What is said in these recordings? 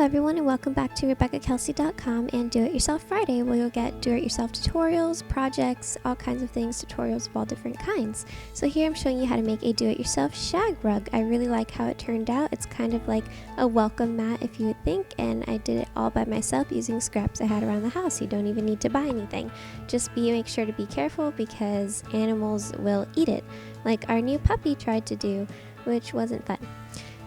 everyone, and welcome back to RebeccaKelsey.com and Do It Yourself Friday, where you'll get do-it-yourself tutorials, projects, all kinds of things, tutorials of all different kinds. So here I'm showing you how to make a do-it-yourself shag rug. I really like how it turned out. It's kind of like a welcome mat, if you would think, and I did it all by myself using scraps I had around the house. You don't even need to buy anything. Just make sure to be careful because animals will eat it, like our new puppy tried to do, which wasn't fun.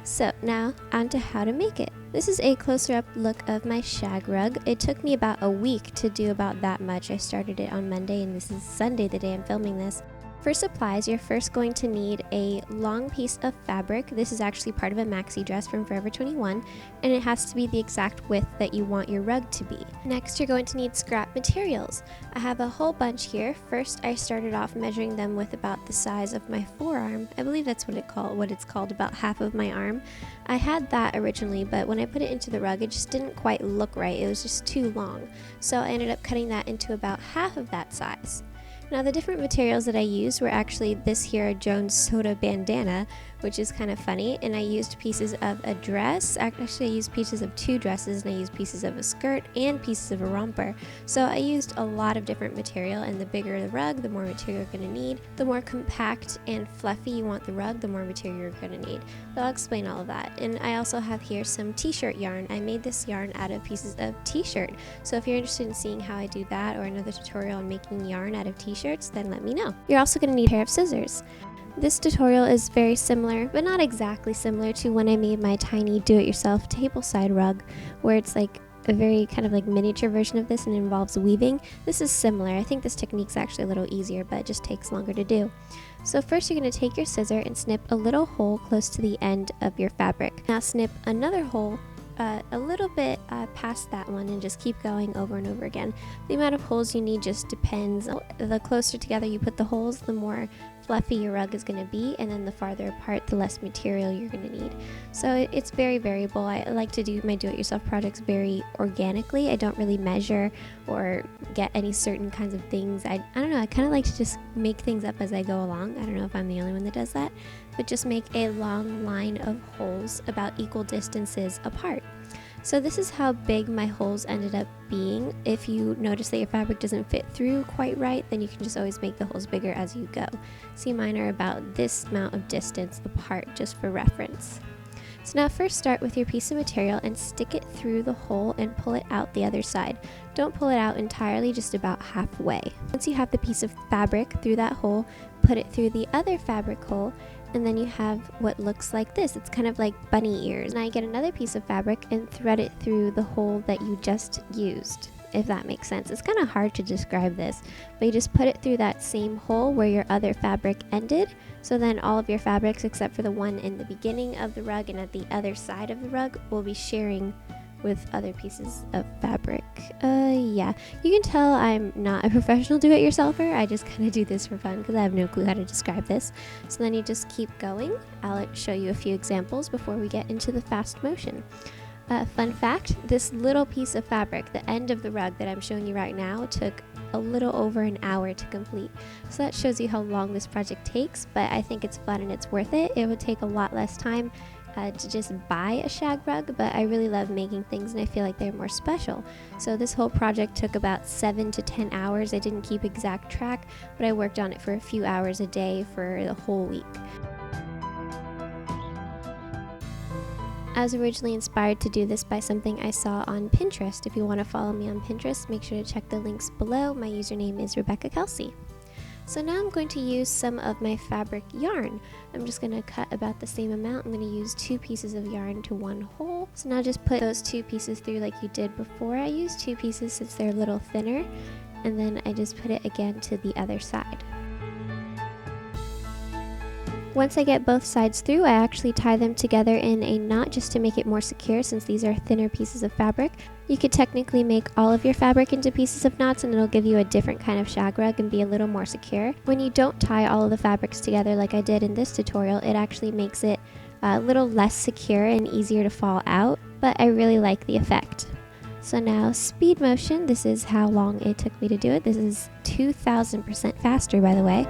So now on to how to make it. This is a closer up look of my shag rug. It took me about a week to do about that much. I started it on Monday and this is Sunday, the day I'm filming this. For supplies, you're first going to need a long piece of fabric. This is actually part of a maxi dress from Forever 21, and it has to be the exact width that you want your rug to be. Next, you're going to need scrap materials. I have a whole bunch here. First, I started off measuring them with about the size of my forearm. I believe that's what it's called, about half of my arm. I had that originally, but when I put it into the rug, it just didn't quite look right. It was just too long. So I ended up cutting that into about half of that size. Now the different materials that I used were actually this here Jones Soda bandana, which is kind of funny, and I used pieces of a dress. Actually I used pieces of two dresses, and I used pieces of a skirt and pieces of a romper. So I used a lot of different material, and the bigger the rug, the more material you're going to need. The more compact and fluffy you want the rug, the more material you're going to need. But I'll explain all of that. And I also have here some t-shirt yarn. I made this yarn out of pieces of t-shirt. So if you're interested in seeing how I do that, or another tutorial on making yarn out of t-shirts, then let me know. You're also going to need a pair of scissors. This tutorial is very similar, but not exactly similar, to when I made my tiny do-it-yourself tableside rug, where it's like a very kind of like miniature version of this and involves weaving. This is similar. I think this technique's actually a little easier, but it just takes longer to do. So first you're going to take your scissor and snip a little hole close to the end of your fabric. Now snip another hole a little bit past that one, and just keep going over and over again. The amount of holes you need just depends. The closer together you put the holes, the more fluffy your rug is going to be, and then the farther apart, the less material you're going to need. So it's very variable. I like to do my do-it-yourself projects very organically. I don't really measure or get any certain kinds of things. I don't know, I kind of like to just make things up as I go along. I don't know if I'm the only one that does that, but just make a long line of holes about equal distances apart. So this is how big my holes ended up being. If you notice that your fabric doesn't fit through quite right, then you can just always make the holes bigger as you go. See, mine are about this amount of distance apart, just for reference. So now first start with your piece of material and stick it through the hole and pull it out the other side. Don't pull it out entirely, just about halfway. Once you have the piece of fabric through that hole, put it through the other fabric hole, and then you have what looks like this. It's kind of like bunny ears. Now you get another piece of fabric and thread it through the hole that you just used, if that makes sense. It's kind of hard to describe this, but you just put it through that same hole where your other fabric ended. So then all of your fabrics, except for the one in the beginning of the rug and at the other side of the rug, will be sharing with other pieces of fabric. Yeah, you can tell I'm not a professional do-it-yourselfer. I just kind of do this for fun because I have no clue how to describe this. So then you just keep going. I'll show you a few examples before we get into the fast motion. Fun fact, this little piece of fabric, the end of the rug that I'm showing you right now, took a little over an hour to complete. So that shows you how long this project takes, but I think it's fun and it's worth it. It would take a lot less time to just buy a shag rug, but I really love making things and I feel like they're more special. So this whole project took about 7 to 10 hours. I didn't keep exact track, but I worked on it for a few hours a day for the whole week. I was originally inspired to do this by something I saw on Pinterest. If you want to follow me on Pinterest, make sure to check the links below. My username is Rebecca Kelsey. So now I'm going to use some of my fabric yarn. I'm just going to cut about the same amount. I'm going to use 2 pieces of yarn to one hole. So now just put those 2 pieces through like you did before. I used 2 pieces since they're a little thinner, and then I just put it again to the other side. Once I get both sides through, I actually tie them together in a knot just to make it more secure, since these are thinner pieces of fabric. You could technically make all of your fabric into pieces of knots and it'll give you a different kind of shag rug and be a little more secure. When you don't tie all of the fabrics together like I did in this tutorial, it actually makes it a little less secure and easier to fall out, but I really like the effect. So now speed motion, this is how long it took me to do it. This is 2000% faster, by the way.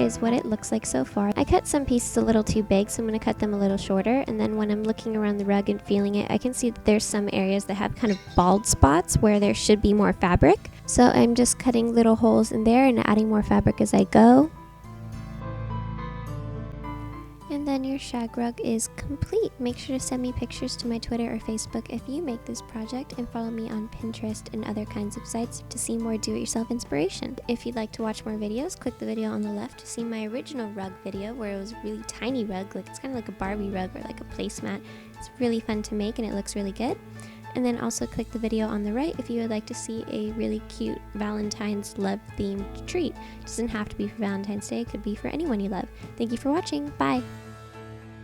is what it looks like so far. I cut some pieces a little too big, so I'm going to cut them a little shorter, and then when I'm looking around the rug and feeling it, I can see that there's some areas that have kind of bald spots where there should be more fabric. So I'm just cutting little holes in there and adding more fabric as I go. And then your shag rug is complete. Make sure to send me pictures to my Twitter or Facebook if you make this project, and follow me on Pinterest and other kinds of sites to see more do-it-yourself inspiration. If you'd like to watch more videos, click the video on the left to see my original rug video where it was a really tiny rug, like it's kind of like a Barbie rug or like a placemat. It's really fun to make and it looks really good. And then also click the video on the right if you would like to see a really cute Valentine's love themed treat. It doesn't have to be for Valentine's Day, it could be for anyone you love. Thank you for watching. Bye!